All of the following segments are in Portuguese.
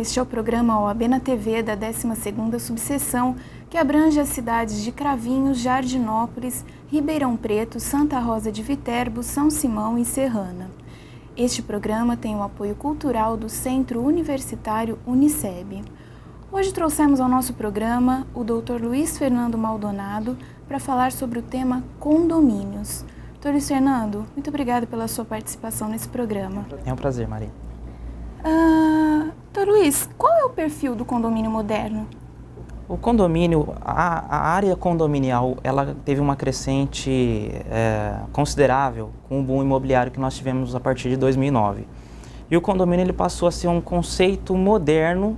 este é o programa OAB na TV da 12ª Subseção, que abrange as cidades de Cravinhos, Jardinópolis, Ribeirão Preto, Santa Rosa de Viterbo, São Simão e Serrana. Este programa tem o apoio cultural do Centro Universitário Uniceb. Hoje trouxemos ao nosso programa o Dr. Luiz Fernando Maldonado para falar sobre o tema condomínios. Dr. Luiz Fernando, muito obrigada pela sua participação nesse programa. É um prazer, Maria. Dr. Luiz, qual é o perfil do condomínio moderno? O condomínio, a área condominial, ela teve uma crescente considerável com o boom imobiliário que nós tivemos a partir de 2009. E o condomínio ele passou a ser um conceito moderno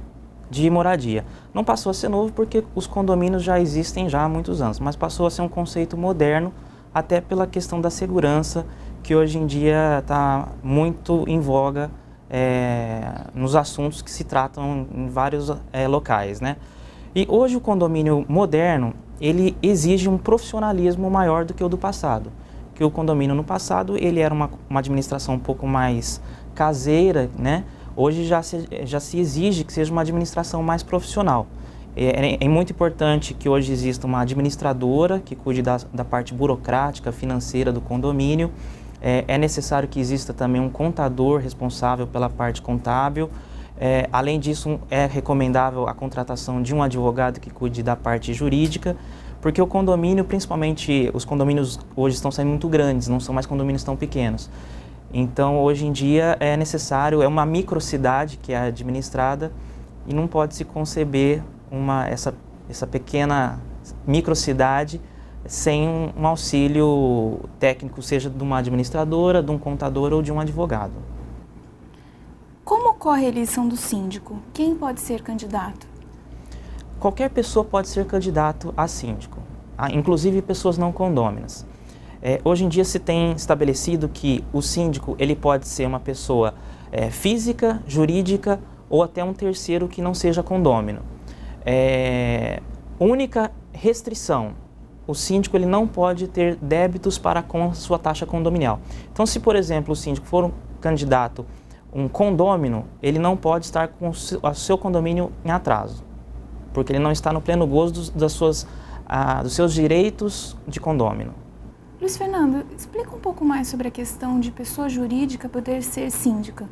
de moradia. Não passou a ser novo porque os condomínios já existem já há muitos anos, mas passou a ser um conceito moderno até pela questão da segurança, que hoje em dia está muito em voga nos assuntos que se tratam em vários locais, né? E hoje o condomínio moderno, ele exige um profissionalismo maior do que o do passado. Que o condomínio no passado, ele era uma administração um pouco mais caseira, né? Hoje já se exige que seja uma administração mais profissional. É muito importante que hoje exista uma administradora que cuide da parte burocrática, financeira do condomínio. É necessário que exista também um contador responsável pela parte contábil. Além disso, é recomendável a contratação de um advogado que cuide da parte jurídica, porque o condomínio, principalmente os condomínios hoje estão sendo muito grandes, não são mais condomínios tão pequenos. Então, hoje em dia é necessário, é uma microcidade que é administrada e não pode se conceber essa pequena microcidade sem um auxílio técnico, seja de uma administradora, de um contador ou de um advogado. Como ocorre a eleição do síndico? Quem pode ser candidato? Qualquer pessoa pode ser candidato a síndico, inclusive pessoas não condôminas. Hoje em dia se tem estabelecido que o síndico ele pode ser uma pessoa física, jurídica ou até um terceiro que não seja condômino. Única restrição: o síndico ele não pode ter débitos para com a sua taxa condominial. Então, se por exemplo o síndico for um candidato um condômino, ele não pode estar com o seu condomínio em atraso, porque ele não está no pleno gozo dos seus direitos de condômino. Luiz Fernando, explica um pouco mais sobre a questão de pessoa jurídica poder ser síndica.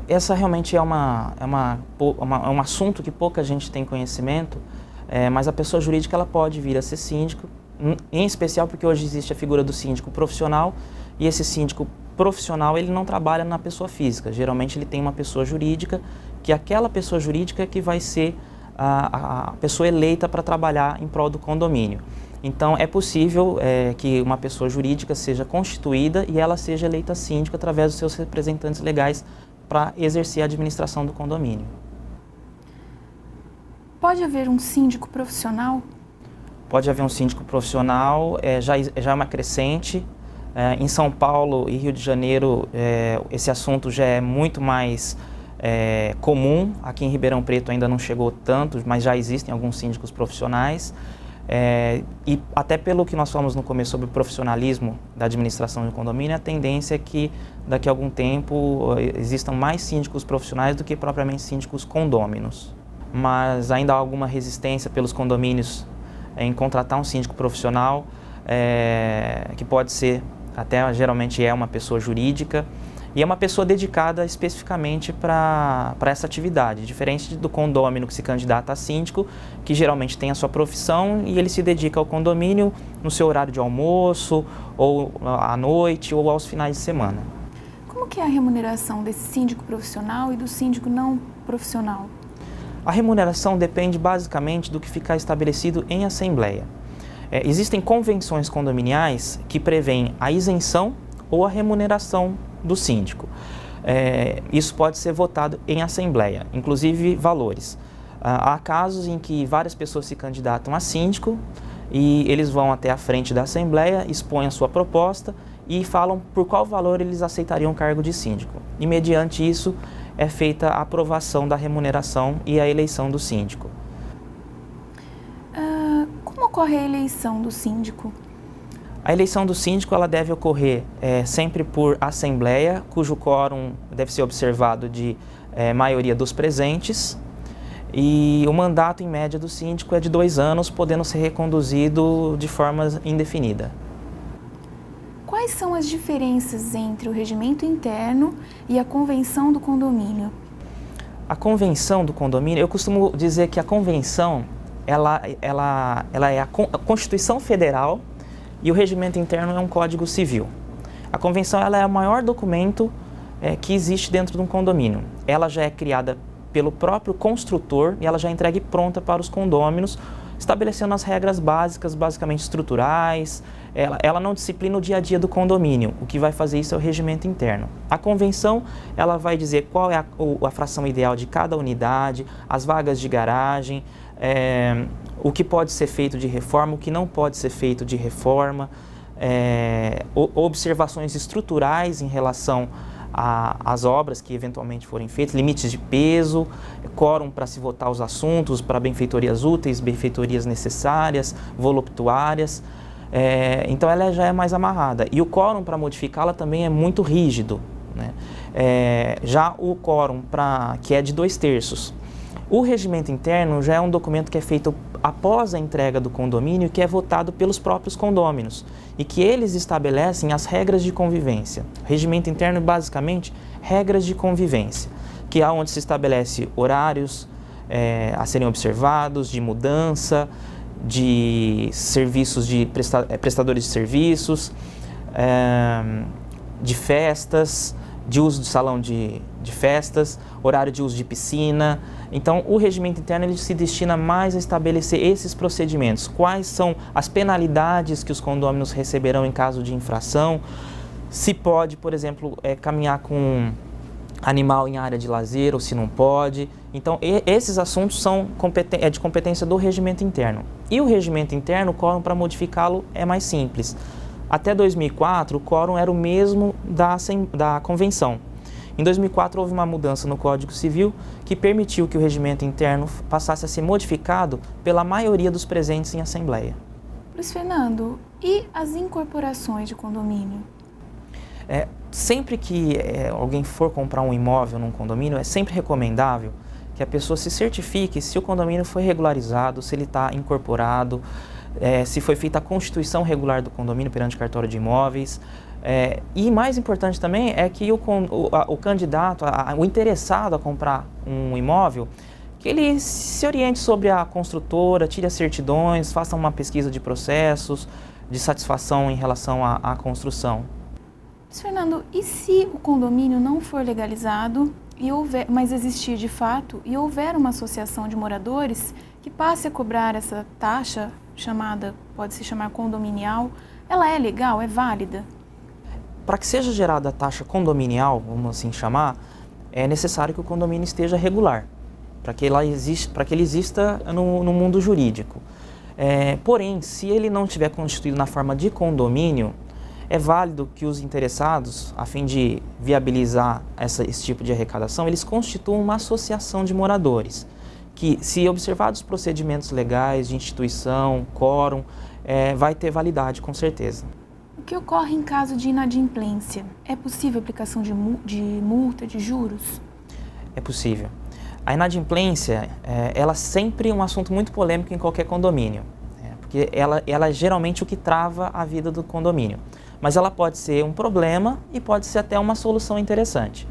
Essa realmente é um assunto que pouca gente tem conhecimento, mas a pessoa jurídica ela pode vir a ser síndico, em especial porque hoje existe a figura do síndico profissional, e esse síndico profissional ele não trabalha na pessoa física, geralmente ele tem uma pessoa jurídica, que aquela pessoa jurídica é que vai ser a pessoa eleita para trabalhar em prol do condomínio. Então é possível que uma pessoa jurídica seja constituída e ela seja eleita síndico através dos seus representantes legais para exercer a administração do condomínio. Pode haver um síndico profissional? Pode haver um síndico profissional, já é uma crescente. Em São Paulo e Rio de Janeiro, esse assunto já é muito mais comum. Aqui em Ribeirão Preto ainda não chegou tanto, mas já existem alguns síndicos profissionais. E até pelo que nós falamos no começo sobre o profissionalismo da administração do condomínio, a tendência é que daqui a algum tempo existam mais síndicos profissionais do que propriamente síndicos condôminos. Mas ainda há alguma resistência pelos condomínios em contratar um síndico profissional, que pode ser, até geralmente é uma pessoa jurídica, e é uma pessoa dedicada especificamente para essa atividade, diferente do condômino que se candidata a síndico, que geralmente tem a sua profissão e ele se dedica ao condomínio no seu horário de almoço, ou à noite, ou aos finais de semana. Como que é a remuneração desse síndico profissional e do síndico não profissional? A remuneração depende basicamente do que ficar estabelecido em assembleia. Existem convenções condominiais que prevêem a isenção ou a remuneração do síndico. Isso pode ser votado em assembleia, inclusive valores. Há casos em que várias pessoas se candidatam a síndico e eles vão até a frente da assembleia, expõem a sua proposta e falam por qual valor eles aceitariam o cargo de síndico. E mediante isso é feita a aprovação da remuneração e a eleição do síndico. Como ocorre a eleição do síndico? A eleição do síndico ela deve ocorrer sempre por assembleia, cujo quórum deve ser observado de maioria dos presentes, e o mandato em média do síndico é de 2 anos, podendo ser reconduzido de forma indefinida. Quais são as diferenças entre o regimento interno e a convenção do condomínio? A convenção do condomínio, eu costumo dizer que a convenção ela é a Constituição Federal e o regimento interno é um Código Civil. A convenção ela é o maior documento que existe dentro de um condomínio. Ela já é criada pelo próprio construtor e ela já é entregue pronta para os condôminos, estabelecendo as regras básicas, basicamente estruturais. Ela não disciplina o dia a dia do condomínio. O que vai fazer isso é o regimento interno. A convenção ela vai dizer qual é a fração ideal de cada unidade, as vagas de garagem, o que pode ser feito de reforma, o que não pode ser feito de reforma, observações estruturais em relação às obras que eventualmente forem feitas, limites de peso, quórum para se votar os assuntos, para benfeitorias úteis, benfeitorias necessárias, voluptuárias. Então ela já é mais amarrada. E o quórum para modificá-la também é muito rígido, né? Já o quórum que é de 2/3. O regimento interno já é um documento que é feito após a entrega do condomínio, que é votado pelos próprios condôminos e que eles estabelecem as regras de convivência. O regimento interno, basicamente, regras de convivência, que é onde se estabelece horários a serem observados, de mudança, de serviços, de prestadores de serviços, de festas, de uso de salão de festas, horário de uso de piscina. Então, o regimento interno ele se destina mais a estabelecer esses procedimentos. Quais são as penalidades que os condôminos receberão em caso de infração? Se pode, por exemplo, caminhar com animal em área de lazer ou se não pode. Então, esses assuntos são de competência do regimento interno. E o regimento interno, o quórum para modificá-lo é mais simples. Até 2004, o quórum era o mesmo da convenção. Em 2004, houve uma mudança no Código Civil que permitiu que o regimento interno passasse a ser modificado pela maioria dos presentes em assembleia. Luiz Fernando, e as incorporações de condomínio? Sempre que alguém for comprar um imóvel num condomínio, é sempre recomendável que a pessoa se certifique se o condomínio foi regularizado, se ele está incorporado, se foi feita a constituição regular do condomínio perante o cartório de imóveis. E mais importante também é que o candidato, o interessado a comprar um imóvel, que ele se oriente sobre a construtora, tire as certidões, faça uma pesquisa de processos, de satisfação em relação à construção. Luiz Fernando, e se o condomínio não for legalizado, mas existir de fato, e houver uma associação de moradores que passe a cobrar essa taxa pode se chamar condominial, ela é legal, é válida? Para que seja gerada a taxa condominial, vamos assim chamar, é necessário que o condomínio esteja regular, para que ele exista no mundo jurídico. Porém, se ele não estiver constituído na forma de condomínio, é válido que os interessados, a fim de viabilizar esse tipo de arrecadação, eles constituam uma associação de moradores, que, se observados os procedimentos legais de instituição, quórum, vai ter validade, com certeza. O que ocorre em caso de inadimplência? É possível aplicação de multa, de juros? É possível. A inadimplência, ela é sempre um assunto muito polêmico em qualquer condomínio, porque ela é geralmente o que trava a vida do condomínio. Mas ela pode ser um problema e pode ser até uma solução interessante.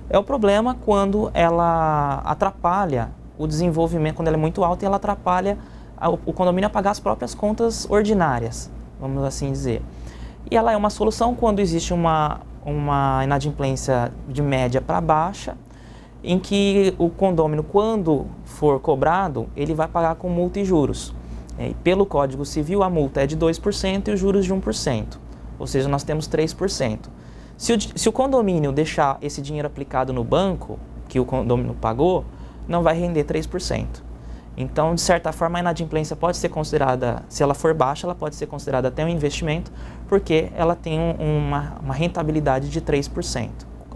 É o problema quando ela atrapalha o desenvolvimento, quando ela é muito alta e ela atrapalha o condomínio a pagar as próprias contas ordinárias, vamos assim dizer. E ela é uma solução quando existe uma inadimplência de média para baixa, em que o condômino, quando for cobrado, ele vai pagar com multa e juros. Pelo Código Civil, a multa é de 2% e os juros de 1%. Ou seja, nós temos 3%. Se o condomínio deixar esse dinheiro aplicado no banco, que o condomínio pagou, não vai render 3%. Então, de certa forma, a inadimplência pode ser considerada, se ela for baixa, ela pode ser considerada até um investimento, porque ela tem uma rentabilidade de 3%,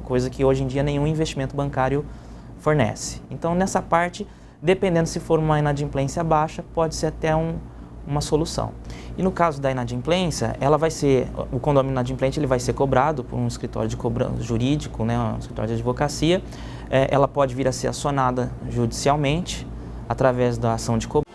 coisa que hoje em dia nenhum investimento bancário fornece. Então, nessa parte, dependendo se for uma inadimplência baixa, pode ser até uma solução. E no caso da inadimplência, o condomínio inadimplente ele vai ser cobrado por um escritório de cobrança jurídico, né, um escritório de advocacia. Ela pode vir a ser acionada judicialmente através da ação de cobrança.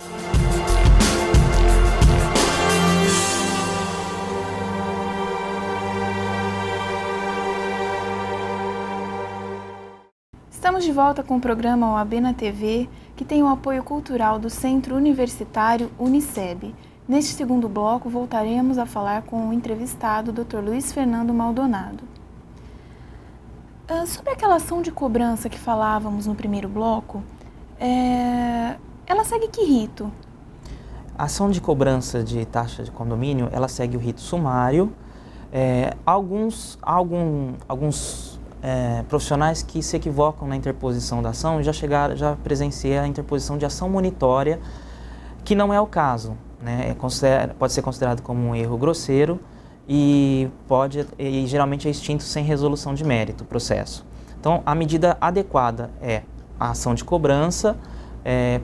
Estamos de volta com o programa OAB na TV, que tem o apoio cultural do Centro Universitário Uniceb. Neste segundo bloco, voltaremos a falar com o entrevistado, Dr. Luiz Fernando Maldonado. Sobre aquela ação de cobrança que falávamos no primeiro bloco, ela segue que rito? A ação de cobrança de taxa de condomínio, ela segue o rito sumário. Alguns profissionais que se equivocam na interposição da ação já presenciei a interposição de ação monitória, que não é o caso, né? Pode ser considerado como um erro grosseiro e geralmente é extinto sem resolução de mérito o processo. Então, a medida adequada é a ação de cobrança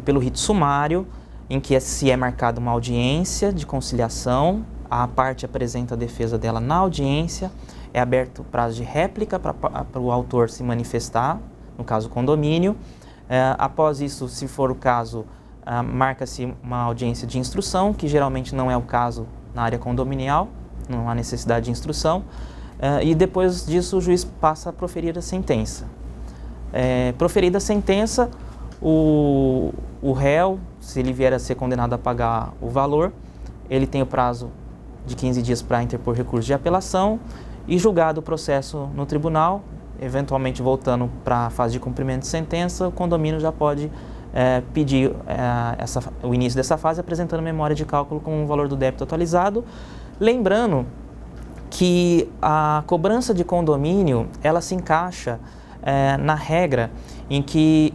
pelo rito sumário, em que se é marcada uma audiência de conciliação, a parte apresenta a defesa dela na audiência, é aberto o prazo de réplica para o autor se manifestar, no caso o condomínio. Após isso, se for o caso, marca-se uma audiência de instrução, que geralmente não é o caso na área condominial, não há necessidade de instrução, e depois disso o juiz passa a proferir a sentença. Proferida a sentença, o réu, se ele vier a ser condenado a pagar o valor, ele tem o prazo de 15 dias para interpor recurso de apelação e julgado o processo no tribunal, eventualmente voltando para a fase de cumprimento de sentença, o condomínio já pode pedir o início dessa fase apresentando memória de cálculo com o valor do débito atualizado. Lembrando que a cobrança de condomínio, ela se encaixa na regra em que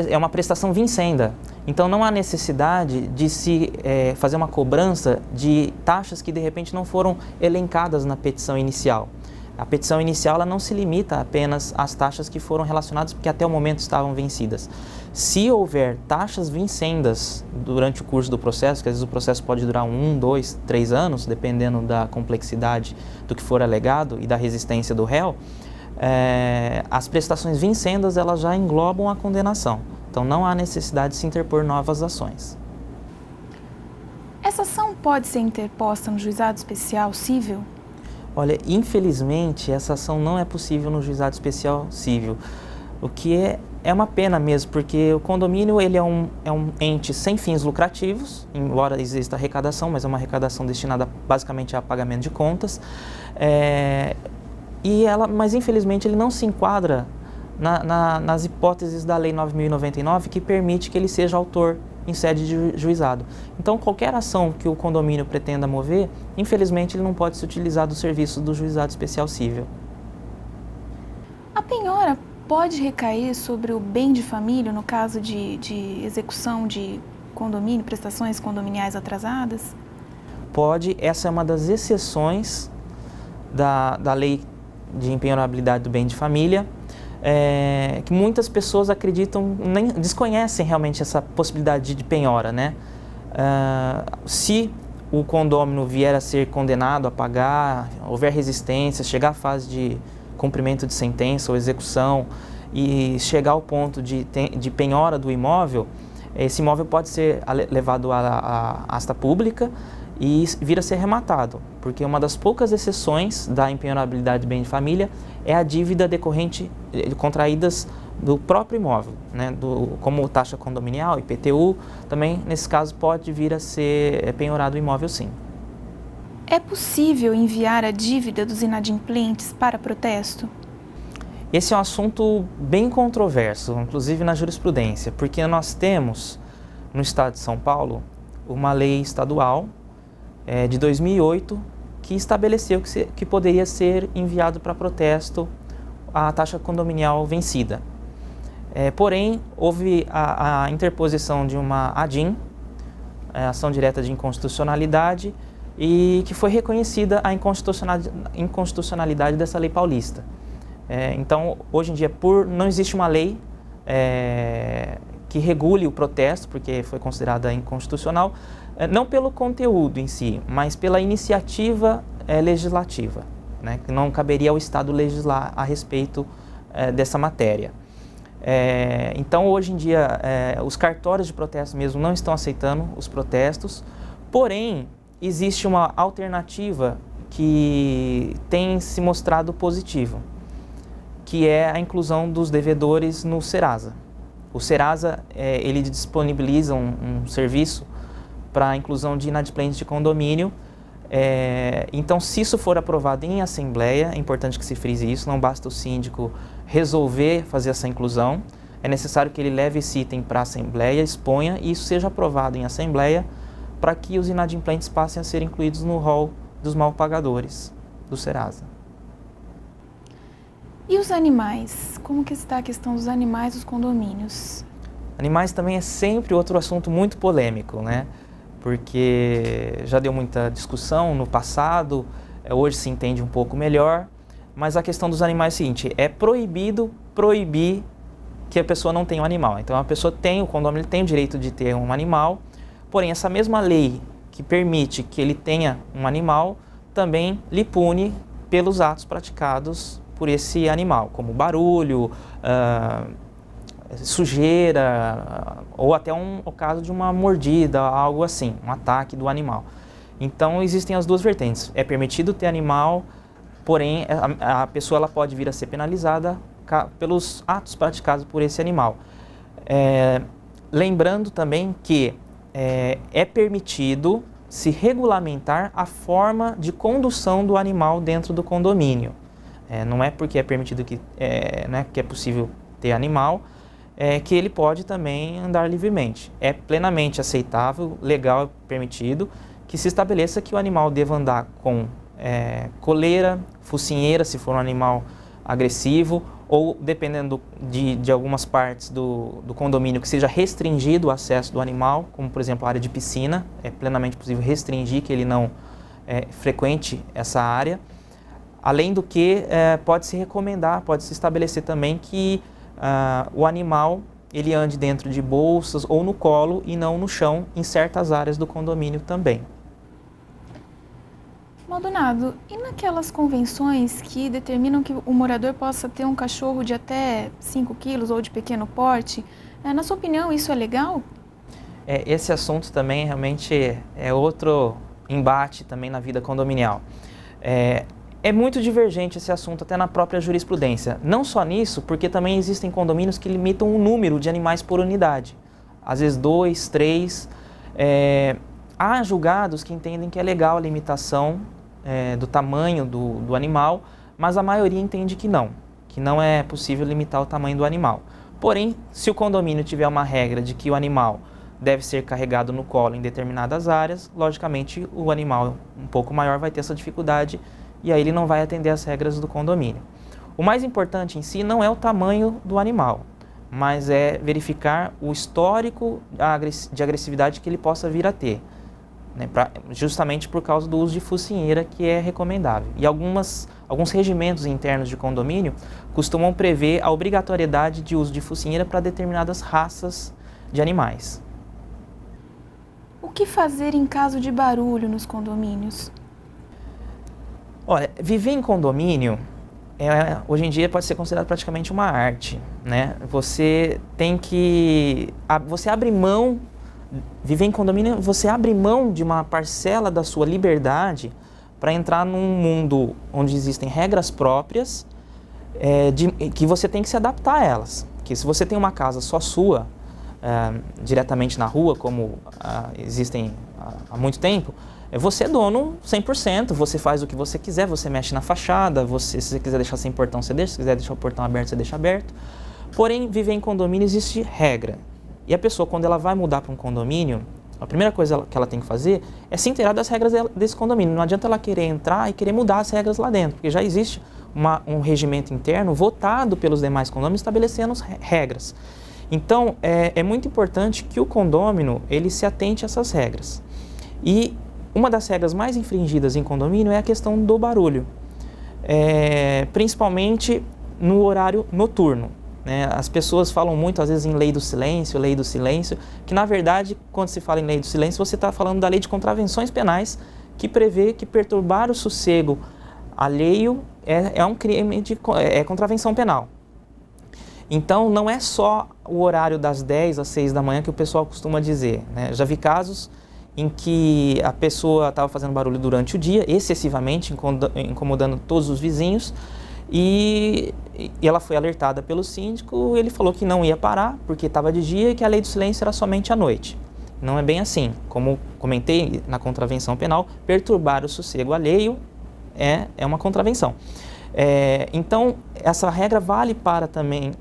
é uma prestação vincenda. Então não há necessidade de se fazer uma cobrança de taxas que de repente não foram elencadas na petição inicial. A petição inicial ela não se limita apenas às taxas que foram relacionadas porque até o momento estavam vencidas. Se houver taxas vincendas durante o curso do processo, que às vezes o processo pode durar 1, 2, 3 anos, dependendo da complexidade do que for alegado e da resistência do réu, as prestações vincendas elas já englobam a condenação. Então não há necessidade de se interpor novas ações. Essa ação pode ser interposta no juizado especial cível? Olha, infelizmente essa ação não é possível no juizado especial cível, o que é uma pena mesmo, porque o condomínio ele é um ente sem fins lucrativos, embora exista arrecadação, mas é uma arrecadação destinada basicamente a pagamento de contas, mas infelizmente ele não se enquadra nas hipóteses da Lei 9.099 que permite que ele seja autor em sede de juizado. Então, qualquer ação que o condomínio pretenda mover, infelizmente ele não pode se utilizar do serviço do juizado especial cível. A penhora pode recair sobre o bem de família no caso de execução de condomínio, prestações condominiais atrasadas? Pode, essa é uma das exceções da Lei de Empenhorabilidade do Bem de Família, que muitas pessoas acreditam, nem desconhecem realmente essa possibilidade de penhora, né? Se o condômino vier a ser condenado a pagar, houver resistência, chegar à fase de cumprimento de sentença ou execução e chegar ao ponto de penhora do imóvel, esse imóvel pode ser levado à asta pública e vir a ser rematado, porque uma das poucas exceções da empenhorabilidade do bem de família é a dívida decorrente contraídas do próprio imóvel, né, como taxa condominial, IPTU, também nesse caso pode vir a ser penhorado o imóvel sim. É possível enviar a dívida dos inadimplentes para protesto? Esse é um assunto bem controverso, inclusive na jurisprudência, porque nós temos no estado de São Paulo uma lei estadual de 2008 que estabeleceu que poderia ser enviado para protesto a taxa condominial vencida. Porém, houve a interposição de uma ADIM, ação direta de inconstitucionalidade, e que foi reconhecida a inconstitucionalidade dessa lei paulista. Então, hoje em dia, não existe uma lei que regule o protesto, porque foi considerada inconstitucional, não pelo conteúdo em si, mas pela iniciativa legislativa, né, que não caberia ao Estado legislar a respeito dessa matéria. Então, hoje em dia, os cartórios de protesto mesmo não estão aceitando os protestos, porém, existe uma alternativa que tem se mostrado positiva, que é a inclusão dos devedores no Serasa. O Serasa, ele disponibiliza um serviço para a inclusão de inadimplentes de condomínio. Então, se isso for aprovado em assembleia, é importante que se frise isso, não basta o síndico resolver fazer essa inclusão, é necessário que ele leve esse item para a assembleia, exponha e isso seja aprovado em assembleia para que os inadimplentes passem a ser incluídos no rol dos malpagadores do Serasa. E os animais? Como que está a questão dos animais dos condomínios? Animais também é sempre outro assunto muito polêmico, né? Porque já deu muita discussão no passado, hoje se entende um pouco melhor, mas a questão dos animais é o seguinte, é proibido proibir que a pessoa não tenha um animal. Então a pessoa tem, o condomínio tem o direito de ter um animal, porém essa mesma lei que permite que ele tenha um animal, também lhe pune pelos atos praticados por esse animal, como barulho, sujeira, ou até o caso de uma mordida, algo assim, um ataque do animal. Então existem as duas vertentes, é permitido ter animal, porém a pessoa ela pode vir a ser penalizada pelos atos praticados por esse animal. Lembrando também que é permitido se regulamentar a forma de condução do animal dentro do condomínio. Não é porque é permitido que é possível ter animal, que ele pode também andar livremente. É plenamente aceitável, legal, permitido, que se estabeleça que o animal deva andar com coleira, focinheira, se for um animal agressivo, ou dependendo de algumas partes do condomínio que seja restringido o acesso do animal, como por exemplo a área de piscina, é plenamente possível restringir que ele não frequente essa área. Além do que pode-se recomendar, pode-se estabelecer também que o animal ele ande dentro de bolsas ou no colo e não no chão em certas áreas do condomínio também. Maldonado, e naquelas convenções que determinam que o morador possa ter um cachorro de até 5 quilos ou de pequeno porte, na sua opinião isso é legal? Esse assunto também realmente é outro embate também na vida condominial. É muito divergente esse assunto até na própria jurisprudência. Não só nisso, porque também existem condomínios que limitam o número de animais por unidade. Às vezes 2, 3. Há julgados que entendem que é legal a limitação do tamanho do animal, mas a maioria entende que não é possível limitar o tamanho do animal. Porém, se o condomínio tiver uma regra de que o animal deve ser carregado no colo em determinadas áreas, logicamente o animal um pouco maior vai ter essa dificuldade e aí ele não vai atender às regras do condomínio. O mais importante em si não é o tamanho do animal, mas é verificar o histórico de agressividade que ele possa vir a ter, né, justamente por causa do uso de focinheira, que é recomendável. E alguns regimentos internos de condomínio costumam prever a obrigatoriedade de uso de focinheira para determinadas raças de animais. O que fazer em caso de barulho nos condomínios? Olha, viver em condomínio, hoje em dia pode ser considerado praticamente uma arte, né? Você abre mão, viver em condomínio, você abre mão de uma parcela da sua liberdade para entrar num mundo onde existem regras próprias, que você tem que se adaptar a elas. Que se você tem uma casa só sua, diretamente na rua, como existem há muito tempo, você é dono 100%, você faz o que você quiser, você mexe na fachada, se você quiser deixar sem portão, você deixa, se quiser deixar o portão aberto, você deixa aberto. Porém, viver em condomínio existe regra. E a pessoa, quando ela vai mudar para um condomínio, a primeira coisa que ela tem que fazer é se inteirar das regras desse condomínio. Não adianta ela querer entrar e querer mudar as regras lá dentro, porque já existe um regimento interno votado pelos demais condôminos estabelecendo as regras. Então, é muito importante que o condômino ele se atente a essas regras. E uma das regras mais infringidas em condomínio é a questão do barulho, principalmente no horário noturno. né? As pessoas falam muito, às vezes, em lei do silêncio, que na verdade, quando se fala em lei do silêncio, você está falando da lei de contravenções penais, que prevê que perturbar o sossego alheio é um crime é contravenção penal. Então, não é só o horário das 10 às 6 da manhã que o pessoal costuma dizer, né? Já vi casos em que a pessoa estava fazendo barulho durante o dia, excessivamente, incomodando todos os vizinhos, e ela foi alertada pelo síndico, ele falou que não ia parar, porque estava de dia e que a lei do silêncio era somente à noite. Não é bem assim. Como comentei na contravenção penal, perturbar o sossego alheio é uma contravenção. Então, essa regra vale para também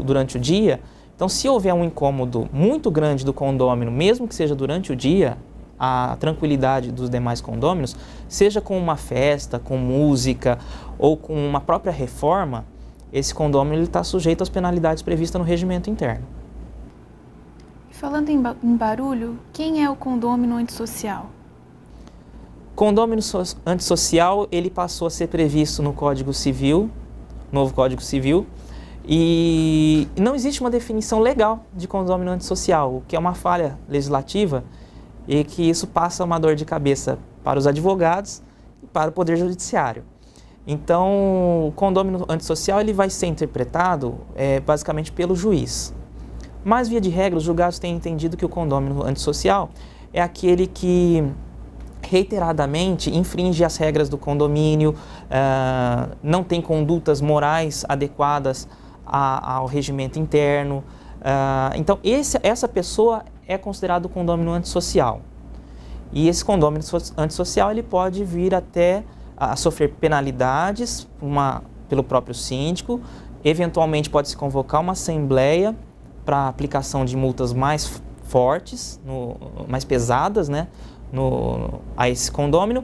durante o dia. Então, se houver um incômodo muito grande do condômino, mesmo que seja durante o dia, a tranquilidade dos demais condôminos, seja com uma festa, com música ou com uma própria reforma, esse condômino está sujeito às penalidades previstas no regimento interno. Falando em barulho, quem é o condômino antissocial? Condômino antissocial, ele passou a ser previsto no Código Civil, novo Código Civil, e não existe uma definição legal de condômino antissocial, o que é uma falha legislativa, e que isso passa uma dor de cabeça para os advogados e para o Poder Judiciário. Então, o condômino antissocial ele vai ser interpretado basicamente pelo juiz. Mas, via de regra, os julgados têm entendido que o condômino antissocial é aquele que reiteradamente infringe as regras do condomínio, não tem condutas morais adequadas ao regimento interno. Então, essa pessoa é considerado condômino antissocial. E esse condômino antissocial ele pode vir até a sofrer penalidades pelo próprio síndico, eventualmente pode-se convocar uma assembleia para aplicação de multas mais fortes, mais pesadas, né, a esse condômino.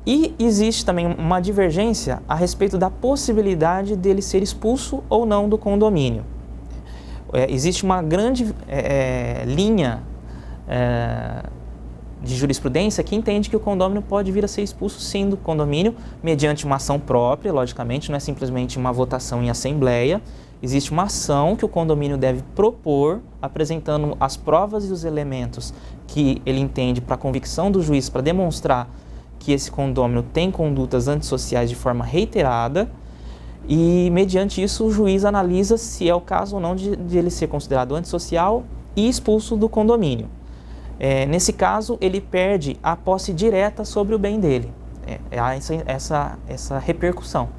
E existe também uma divergência a respeito da possibilidade dele ser expulso ou não do condomínio. Existe uma grande linha de jurisprudência que entende que o condômino pode vir a ser expulso sim do condomínio, mediante uma ação própria, logicamente, não é simplesmente uma votação em assembleia. Existe uma ação que o condomínio deve propor, apresentando as provas e os elementos que ele entende para a convicção do juiz, para demonstrar que esse condômino tem condutas antissociais de forma reiterada, e mediante isso o juiz analisa se é o caso ou não de ele ser considerado antissocial e expulso do condomínio. Nesse caso, ele perde a posse direta sobre o bem dele. Essa repercussão.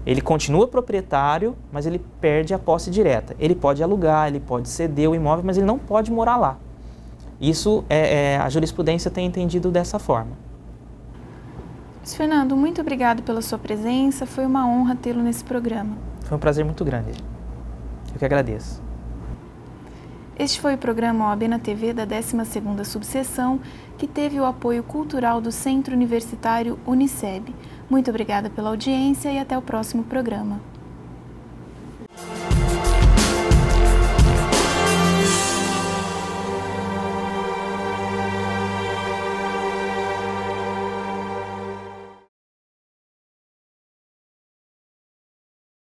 Ele continua proprietário, mas ele perde a posse direta. Ele pode alugar, ele pode ceder o imóvel, mas ele não pode morar lá. Isso a jurisprudência tem entendido dessa forma. Fernando, muito obrigado pela sua presença, foi uma honra tê-lo nesse programa. Foi um prazer muito grande. Eu que agradeço. Este foi o programa OAB na TV da 12ª Subseção, que teve o apoio cultural do Centro Universitário Uniceb. Muito obrigada pela audiência e até o próximo programa.